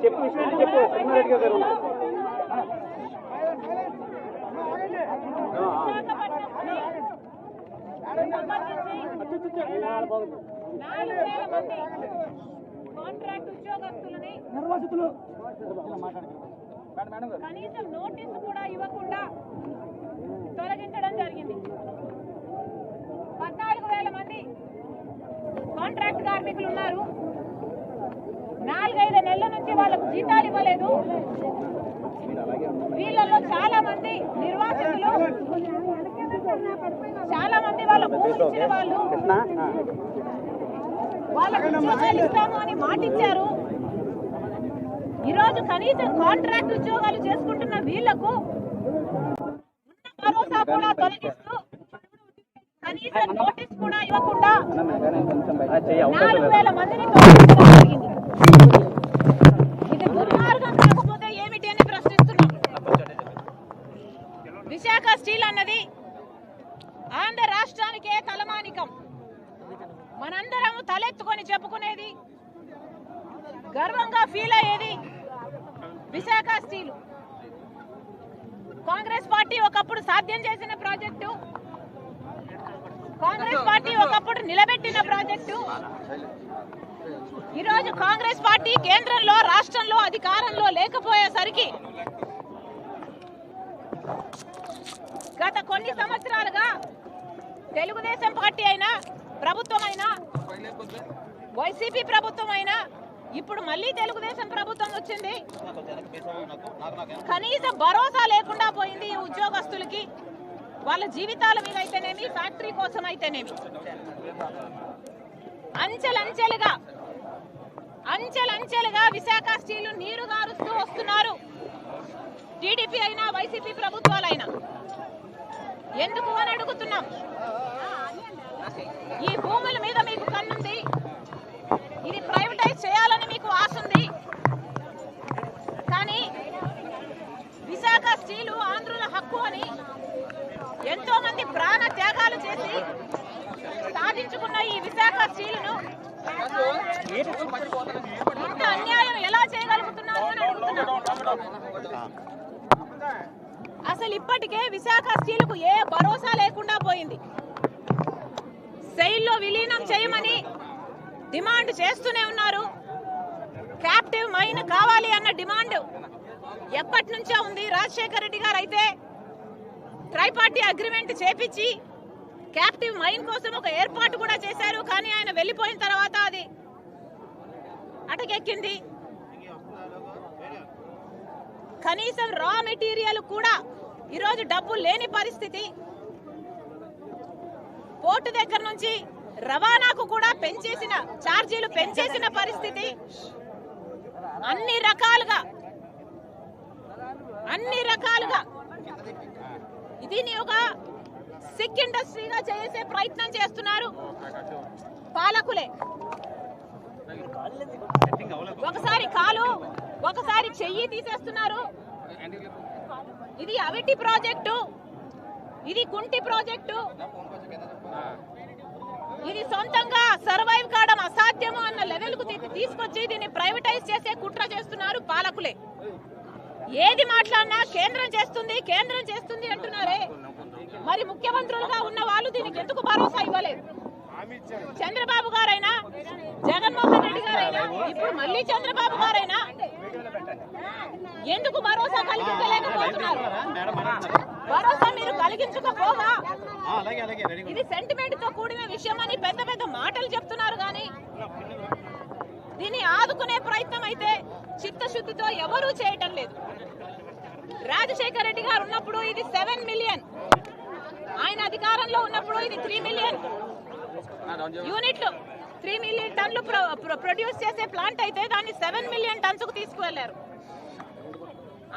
చెప్పు విషయం చెప్పు కృష్ణారెడ్డి గారు. కాంట్రాక్ట్ ఉద్యోగస్తులని కనీసం నోటీసు కూడా ఇవ్వకుండా తొలగించడం జరిగింది. 14,000 మంది కాంట్రాక్ట్ కార్మికులు ఉన్నారు. 4-5 నెలల నుంచి వాళ్ళకు జీతాలు ఇవ్వలేదు. వీళ్ళలో చాలా మంది నిర్వాసితులు, చాలా మంది వాళ్ళ భూములు ఇచ్చిన వాళ్ళు, వాళ్ళకు ఉద్యోగాలు ఇస్తాము అని మాటిచ్చారు. ఈరోజు కనీసం కాంట్రాక్ట్ ఉద్యోగాలు చేసుకుంటున్న వీళ్లకు ఉన్న భరోసా కూడా తొలగిస్తూ కనీసం నోటీస్ కూడా ఇవ్వకుండా 4,000 మందిని తొలగించడం జరిగింది. ఇది దుర్మార్గం కాకపోతే ఏమిటి అని ప్రశ్నిస్తున్నాం. విశాఖ స్టీల్ అన్నది ఆంధ్ర రాష్ట్రానికే తలమానికం. మనందరము తలెత్తుకొని చెప్పుకునేది, గర్వంగా ఫీల్ అయ్యేది విశాఖ స్టీల్. కాంగ్రెస్ పార్టీ ఒకప్పుడు సాధ్యం చేసిన ప్రాజెక్టు, కాంగ్రెస్ పార్టీ ఒకప్పుడు నిలబెట్టిన ప్రాజెక్టు. ఈరోజు కాంగ్రెస్ పార్టీ కేంద్రంలో, రాష్ట్రంలో అధికారంలో లేకపోయేసరికి గత కొన్ని సంవత్సరాలుగా తెలుగుదేశం పార్టీ అయినా, ప్రభుత్వం అయినా, వైసీపీ ప్రభుత్వం అయినా, ఇప్పుడు మళ్ళీ తెలుగుదేశం ప్రభుత్వం వచ్చింది, కనీసం భరోసా లేకుండా పోయింది ఈ ఉద్యోగస్తులకి. వాళ్ళ జీవితాల మీద అయితేనేమి, ఫ్యాక్టరీ కోసం అయితేనేమి. అంచెలంచెలుగా విశాఖ స్టీల్ నీరు గారుస్తూ వస్తున్నారు టీడీపీ అయినా, వైసీపీ ప్రభుత్వాలైనా. ఎందుకు అని అడుగుతున్నాం. ఈ భూముల మీద మీకు కన్నుంది, ఇది ప్రైవేటైజ్ చేయాలని మీకు ఆశ ఉంది. కానీ విశాఖ స్టీలు ఆంధ్రుల హక్కు అని ఎంతో మంది ప్రాణ త్యాగాలు చేసి సాధించుకున్న ఈ విశాఖ స్టీలును ఇంత అన్యాయం ఎలా చేయగలుగుతున్నారు అని అడుగుతున్నాం. అసలు ఇప్పటికే విశాఖ స్టీలుకు ఏ భరోసా లేకుండా పోయింది. సెయిల్లో విలీనం చేయమని డిమాండ్ చేస్తూనే ఉన్నారు. క్యాప్టివ్ మైన్ కావాలి అన్న డిమాండ్ ఎప్పటి నుంచో ఉంది. రాజశేఖర రెడ్డి గారు అయితే ట్రైపార్టీ అగ్రిమెంట్ చేపించి క్యాప్టివ్ మైన్ కోసం ఒక ఏర్పాటు కూడా చేశారు. కానీ ఆయన వెళ్ళిపోయిన తర్వాత అది అటకెక్కింది. కనీసం రా మెటీరియల్ కూడా ఈరోజు డబ్బు లేని పరిస్థితి. పోర్టు దగ్గర నుంచి రవాణాకు కూడా ఛార్జీలు పెంచేసిన పరిస్థితి. అన్ని రకాలుగా దీన్ని ఒక సిక్ ఇండస్ట్రీగా చేసే ప్రయత్నం చేస్తున్నారు పాలకులే. ఒకసారి కాలు, ఒకసారి చెయ్యి తీసేస్తున్నారు. ఇది అవిటి ప్రాజెక్టు, ఇది కుంటి ప్రాజెక్టు, ఇది సొంతంగా సర్వైవ్ కావడం అసాధ్యము అన్న లెవెల్ కు తీసుకొచ్చి దీన్ని ప్రైవేటైజ్ చేసే కుట్ర చేస్తున్నారు పాలకులే. ఏది మాట్లాడినా కేంద్రం చేస్తుంది అంటున్నారే. మరి ముఖ్యమంత్రులుగా ఉన్న వాళ్ళు దీనికి ఎందుకు భరోసా ఇవ్వలేదు? చంద్రబాబు గారైనా, జగన్మోహన్ రెడ్డి గారైనా, ఇప్పుడు మళ్ళీ చంద్రబాబు గారైనా ఎందుకు భరోసా కలిగించలేకపోతున్నారు? భరోసా మీరు కలిగించకపోగా ఇది సెంటిమెంట్ తో కూడిన విషయం అని పెద్ద పెద్ద మాటలు చెప్తున్నారు. కానీ దీన్ని ఆదుకునే ప్రయత్నం అయితే చిత్తశుద్ధితో ఎవరూ చేయటం లేదు. రాజశేఖర రెడ్డి గారు ఉన్నప్పుడు ఇది 7 మిలియన్, ఆయన అధికారంలో ఉన్నప్పుడు ఇది 3 మిలియన్ యూనిట్లు, 3 మిలియన్ టన్లు ప్రొడ్యూస్ చేసే ప్లాంట్ అయితే దాన్ని 7 మిలియన్ టన్స్ కు తీసుకువెళ్లారు.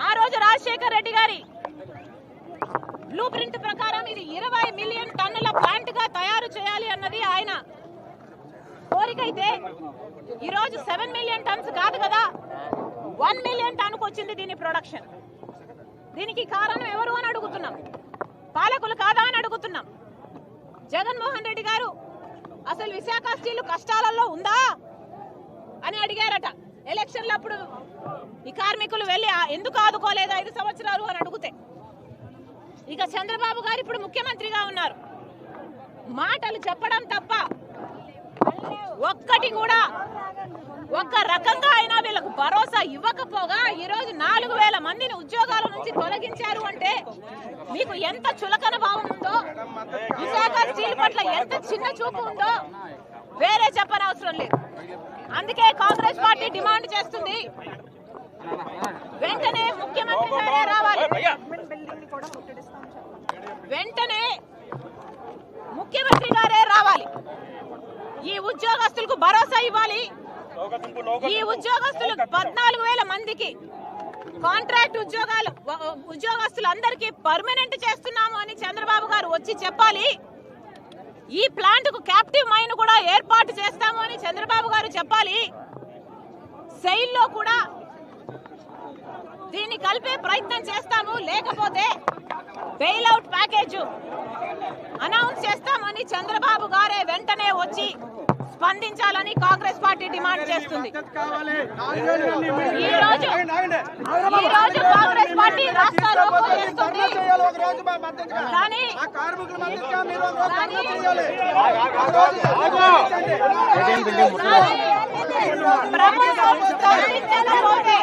ఆ రోజు రాజశేఖర రెడ్డి గారి బ్లూ ప్రింట్ ప్రకారం ఇది 20 మిలియన్ టన్నుల ప్లాంట్ గా తయారు చేయాలి అన్నది ఆయన కోరికైతే ఈరోజు 7 మిలియన్ టన్స్ కాదు కదా, 1 మిలియన్ టన్నుకు వచ్చింది దీని ప్రొడక్షన్. దీనికి కారణం ఎవరు అని అడుగుతున్నాం. పాలకులు కాదా అని అడుగుతున్నాం. జగన్మోహన్ రెడ్డి గారు అసలు విశాఖ స్టీల్ కష్టాలలో ఉందా అని అడిగారట. ఎలక్షన్లప్పుడు ఈ కార్మికులు వెళ్ళి ఎందుకు ఆదుకోలేదు 5 సంవత్సరాలు అని అడిగితే, ఇక చంద్రబాబు గారు ఇప్పుడు ముఖ్యమంత్రిగా ఉన్నారు. మాటలు చెప్పడం తప్ప ఒక్కటి కూడా ఒక్క రకంగా అయినా వీళ్ళకు భరోసా ఇవ్వకపోగా ఈరోజు 4000 మందిని ఉద్యోగాల నుంచి తొలగించారు అంటే మీకు ఎంత చులకన భావం ఉందో, విశాఖ స్టీల్ పట్ల ఎంత చిన్న చూపు ఉందో వేరే చెప్పనవసరం లేదు. అందుకే కాంగ్రెస్ పార్టీ డిమాండ్ చేస్తుంది, వెంటనే ముఖ్యమంత్రి గారే రావాలి, వెంటనే ముఖ్యమంత్రి గారే రావాలి. ఈ ఉద్యోగస్తులకు భరోసా ఇవ్వాలి. ఈ ఉద్యోగస్తులు 14,000 మందికి కాంట్రాక్ట్ ఉద్యోగస్తులందరికీ పర్మనెంట్ చేస్తున్నాము అని చంద్రబాబు గారు వచ్చి చెప్పాలి. ఈ ప్లాంట్ కు క్యాప్టివ్ మైన్ కూడా ఏర్పాటు చేస్తాము అని చంద్రబాబు గారు చెప్పాలి. సెయిల్ లో కూడా దీన్ని కలిపే ప్రయత్నం చేస్తాము, లేకపోతే బెయిల్ అవుట్ ప్యాకేజ్ అనౌన్స్ చేస్తామని చంద్రబాబు గారే వెంటనే వచ్చి స్పందించాలని కాంగ్రెస్ పార్టీ డిమాండ్ చేస్తుంది. ఈ రోజు కాంగ్రెస్ పార్టీ రాష్ట్ర రోకో చేస్తుంది. కానీ ప్రభుత్వం స్పందించకపోతే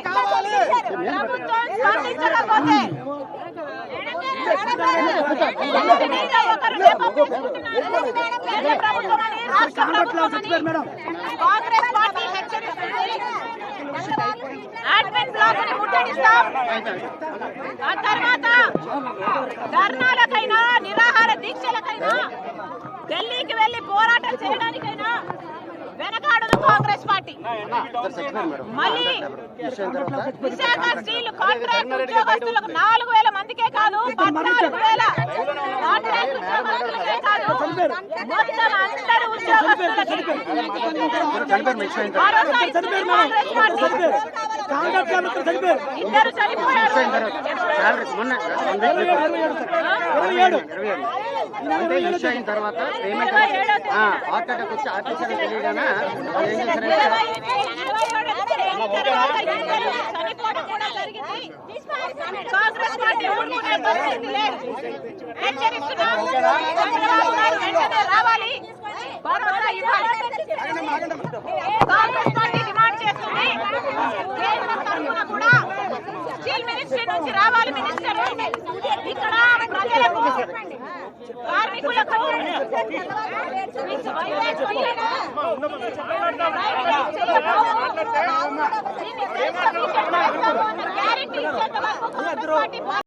కాంగ్రెస్ పార్టీ హెచ్చరిస్తుంది, అడ్మిన్ బ్లాక్ ని ముట్టడిస్తాం. ఆ తర్వాత ధర్నాలకైనా నిరాహార దీక్షలకైనా ఢిల్లీకి వెళ్లి పోరాటం చేయడానికైనా వెనకాడదు కాంగ్రెస్ పార్టీ. మళ్ళీ విశాఖ స్టీల్ కాంట్రాక్ట్ ఉద్యోగస్తులకు 4,000 మందికే కాదు, 14,000 కాంట్రాక్ట్ ఉద్యోగస్తులకే కాదు, మొత్తం అందరు ఉద్యోగస్తులకి భరోసా ఇస్తుంది కాంగ్రెస్ పార్టీ. ఇద్దరు చనిపోయారు. తర్వాత చనిపోవడం కూడా జరిగింది. కాంగ్రెస్ పార్టీ ఊరుకునే పరిస్థితి లేదు. హెచ్చరిస్తున్నాం, చంద్రబాబు గారు వెంటనే రావాలి, భరోసా ఇవ్వాలి. కాంగ్రెస్ పార్టీ డిమాండ్ చేస్తుంది, కేంద్రం తరఫున కూడా స్టీల్ మినిస్ట్రీ నుంచి రావాలి మినిస్టర్. ఇక్కడ ప్రజలకు కార్మికులకు గ్యారెంటీ ఇచ్చేంత వరకు